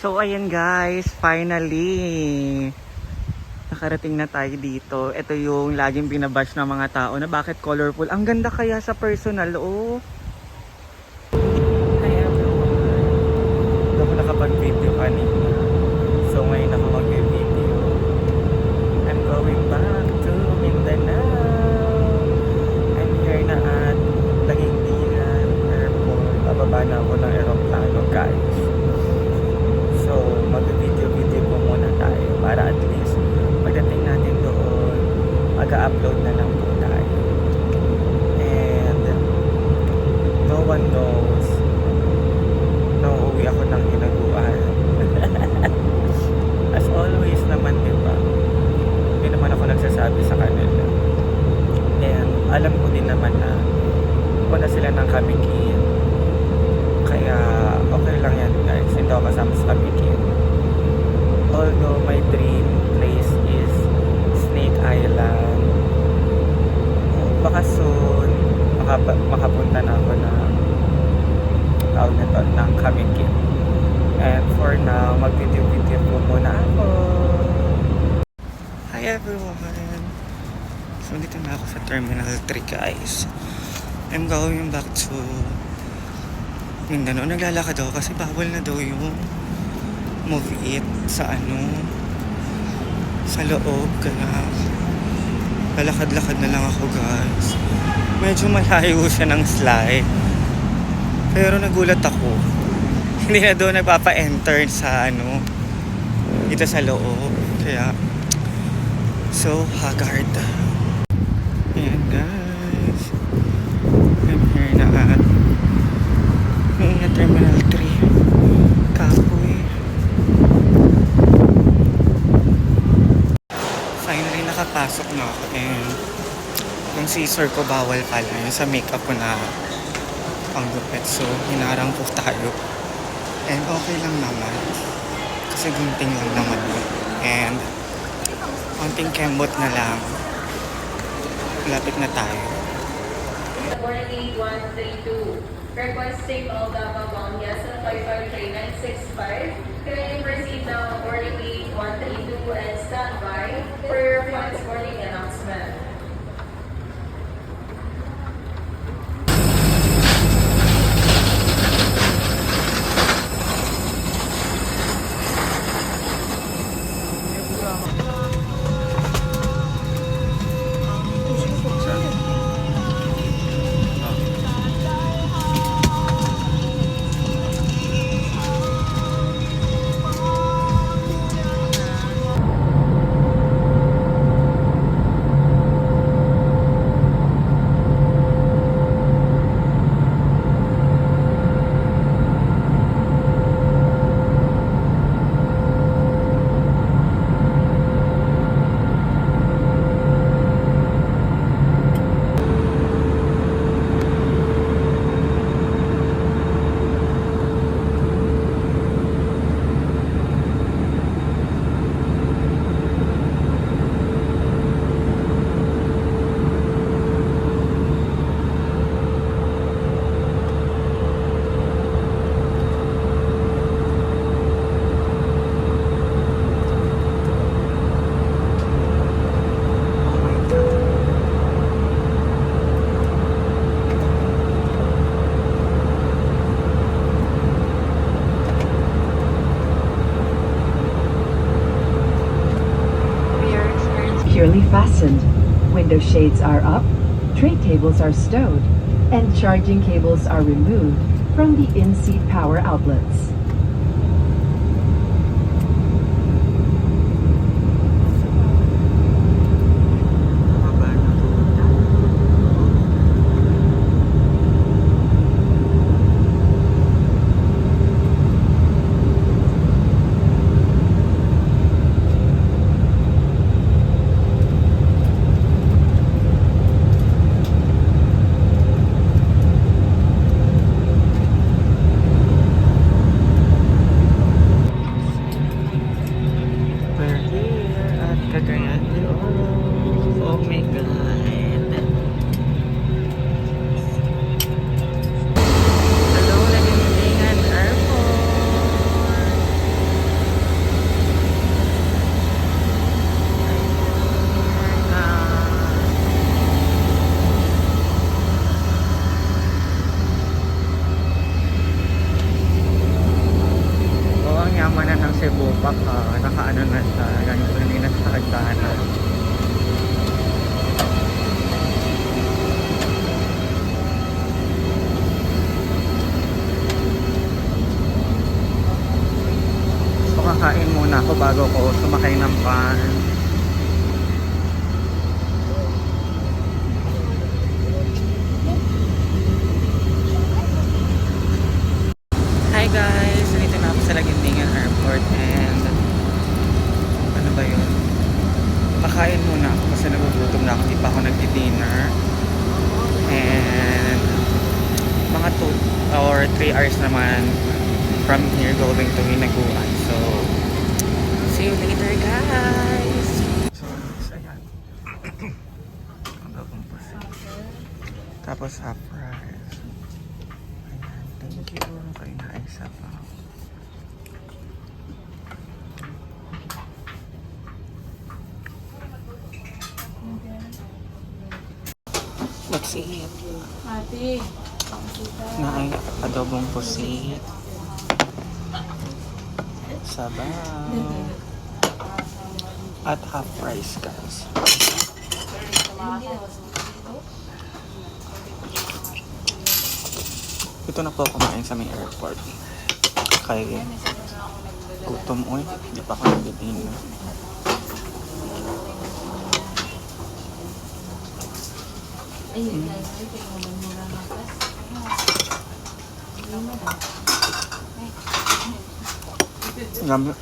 So ayan guys, finally nakarating na tayo dito. Ito yung laging binabash ng mga tao na bakit colorful. Ang ganda kaya sa personal, oh. Kaya hindi ako nakapag-video kanina. So ngayon ako mag-video. I'm going back to Mindanao. I'm here na at Daguingdingan Airport. Bababa na ako ng aeroplano guys. So mag-video po muna tayo para at least pagdating natin doon, mag-upload na lang po tayo. And no one knows na uuwi ako ng hinaguan. As always naman, diba? Hindi naman ako nagsasabi sa kanila. And alam ko din naman na wala sila ng Kamikin. Kaya okay lang yan guys. Hindi ako kasama sa Kamikin. Although my dream place is Snake Island. Baka soon makapunta na ako ng Kamikin. And for now, mag-video po muna ako. Hi everyone! So dito na ako sa Terminal 3 guys. I'm going back to Mindanao. Naglalakad ako kasi bawal na daw yung movie it sa sa loob. Kaya lalakad-lakad na lang ako guys. Medyo malayo siya ng slide. Pero nagulat ako. Hindi na doon nagpapa-enter sa dito sa loob. Kaya so haggard. Ayan guys. I'm here na at Terminal 3 Kapoy. Finally nakapasok na ako and yung scissor ko bawal pala yung sa makeup ko na panggupit, so hinarang po tayo and okay lang naman kasi gunting lang naman yun and konting kembot na lang, lapit na tayo. Boarding 132. Requesting all Davao bound guests on 553965. Can you proceed now boarding 132 and stand by for your flight's boarding announcement. Securely fastened. Window shades are up, tray tables are stowed, and charging cables are removed from the in-seat power outlets. naman na ng Cebu baka nakaano na siya. Ganito hindi na siya hagdanan. So kakain muna ako bago ko sumakay ng van. Hi guys! Nandito na ako sa Laguindingan Airport and ano ba yun? Kakain muna ako kasi nagugutom na ako. Di pa ako nag-dinner and mga 2 or 3 hours naman from here going to Hinaguan. So, see you later guys! So, ayan. Ang bagong pusit. Tapos half rice. Ayan, thank you. Kayo na isa pa. Let's eat. Ate, Na ay adobong pusit. Sabaw. At half rice guys. Ito na po kumain sa may airport. Kaya gutom oy. Hindi pa ako nag-dinner. Gamit.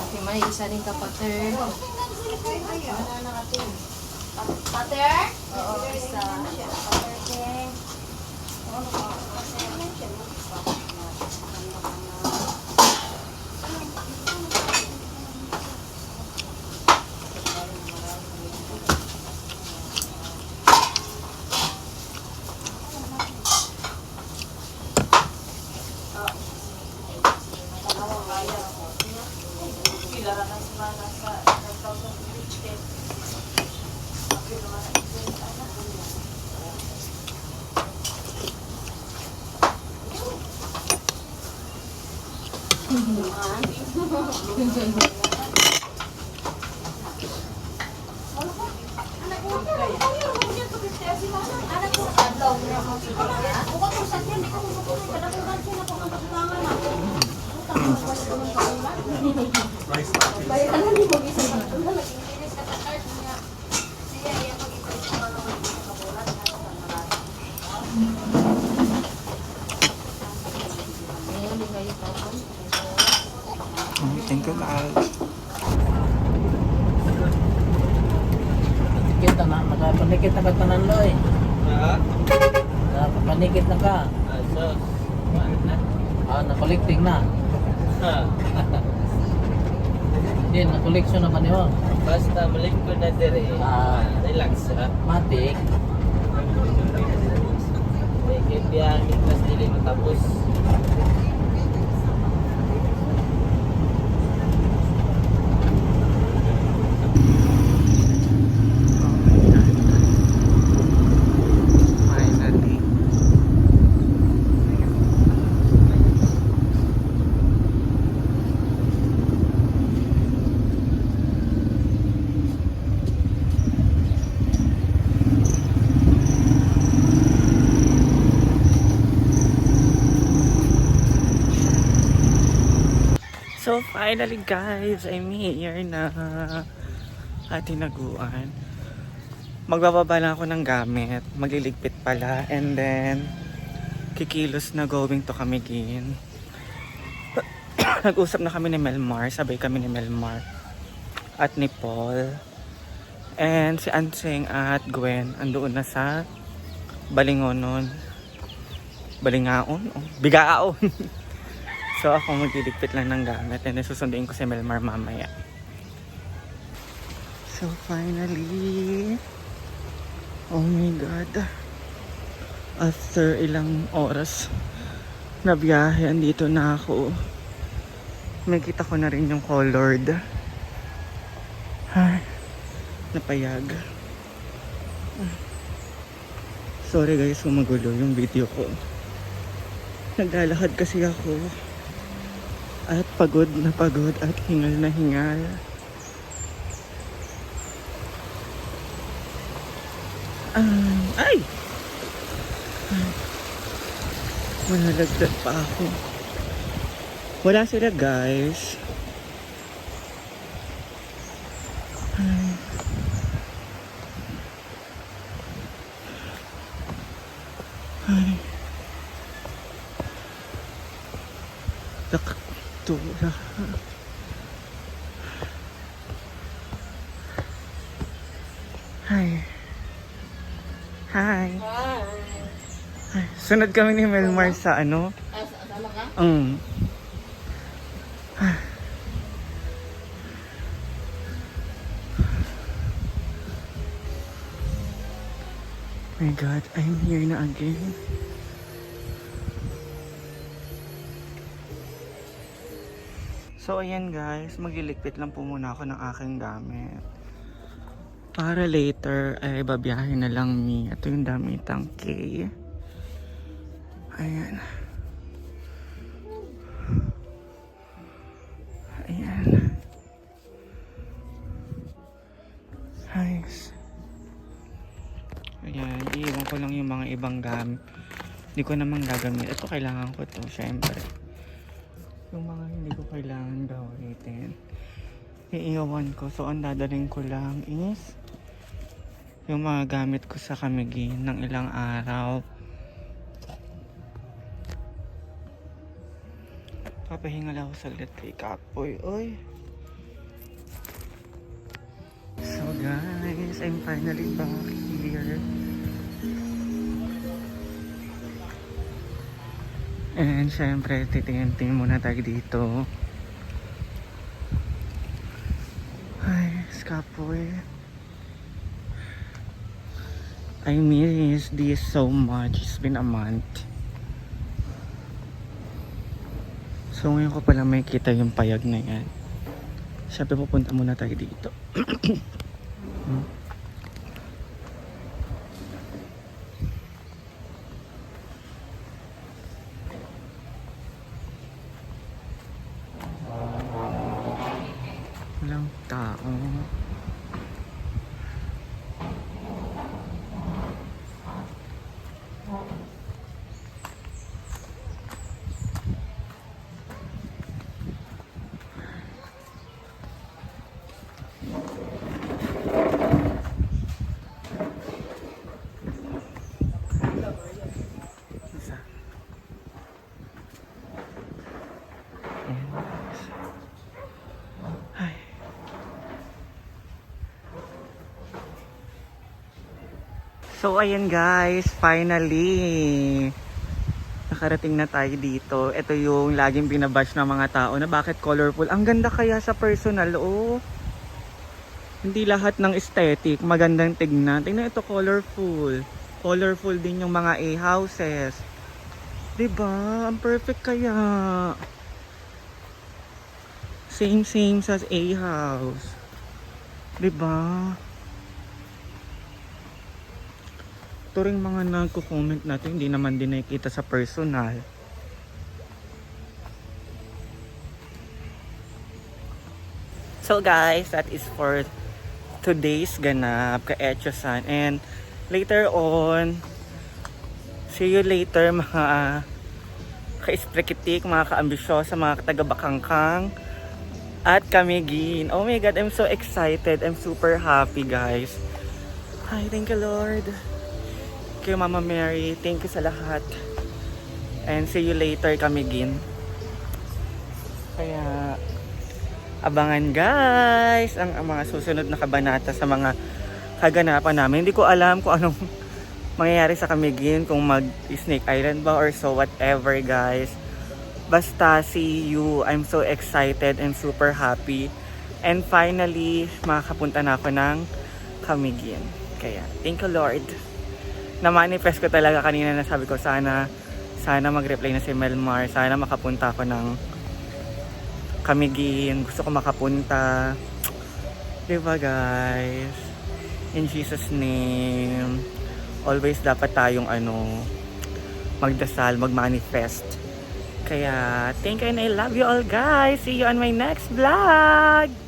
ate may isa rin kapater. Butter? Oo, isa. Thank you guys. Kita na, nakapanikit na ka tanan loy. Ha? Nakapanikit na ka. Sos. Mana? Ah, nakolekting na. Ha? Hindi, nakoleksyon na ba niyo? Basta malingkod na dire. Ah. Relax ha. Matik. May kibiyahan class dili matapos. Finally. So finally guys, I'm here na at Hinaguan. Magbababa lang ako ng gamit, magliligpit pala, and then kikilos na going to Camiguin. Nag-usap na kami ni Melmar, sabay kami ni Melmar at ni Paul. And si Ansing at Gwen andoon na sa Balingonon. Balingaon? Oh, Bigaon. So So ako magdiligpit lang ng gamit and then susunduin ko si Melmar mamaya. So finally, oh my god, after ilang oras na biyahe, andito na ako. Makita ko na rin yung colored. Ay, napayag. Sorry guys kung magulo yung video ko. Naglalakad kasi ako. At pagod at hingal na hingal. Ay! Manalagdag pa ako. Wala sila guys. Ay. Taktura. Hi. Hi. Hi. Sunod kami ni Melmar sa ano? Sama ka? My God, I'm here na again. So ayan guys, magliligpit lang po muna ako ng aking gamit. Para later ay babiyahin na lang me. Ito yung damitang K. Ayan. Ayan. Nice. Ayan, iiwan ko lang yung mga ibang gamit. Hindi ko naman gagamit. Ito kailangan ko to, syempre. Yung mga hindi ko kailangan gawin, iiwan ko. So, ang dadaling ko lang is yung mga gamit ko sa Camiguin ng ilang araw. Papahingal ako saglit kay Kapoy. Oy! So guys, I'm finally back here. And syempre, titingin-tingin muna tayo dito. Ay, Kapoy. I miss this so much. It's been a month. So ngayon ko pala may kita yung payag na yan. Siyempre pupunta muna tayo dito. Walang tao. Isa. Ayan. Ay. So ayan guys, finally nakarating na tayo dito. Ito yung laging binabash ng mga tao na bakit colorful. Ang ganda kaya sa personal, oh. Hindi lahat ng aesthetic magandang tignan. Tingnan ito, colorful. Colorful din yung mga A-houses. Diba? Ang perfect kaya. Same sa A-house. Diba? Ito rin mga nagko-comment natin, hindi naman din nakikita sa personal. So guys, that is for today's ganap, ka-Echosan. And later on, see you later mga ka-Esprekitik, mga ka-ambisyosa, mga taga-Bakangkang at Camiguin. Oh my God, I'm so excited. I'm super happy guys. Hi, thank you Lord. Kay Mama Mary, thank you sa lahat. And see you later, Camiguin. Kaya abangan guys ang mga susunod na kabanata sa mga kaganapan namin. Hindi ko alam kung anong mangyayari sa Camiguin, kung mag Snake Island ba or so whatever guys. Basta see you. I'm so excited and super happy. And finally, makakapunta na ako ng Camiguin. Kaya, thank you Lord. Na-manifest ko talaga kanina na sabi ko sana mag-reply na si Melmar. Sana makapunta ako ng Camiguin. Gusto ko makapunta. Diba guys? In Jesus name. Always dapat tayong magdasal, mag-manifest. Kaya, thank you and I love you all guys. See you on my next vlog.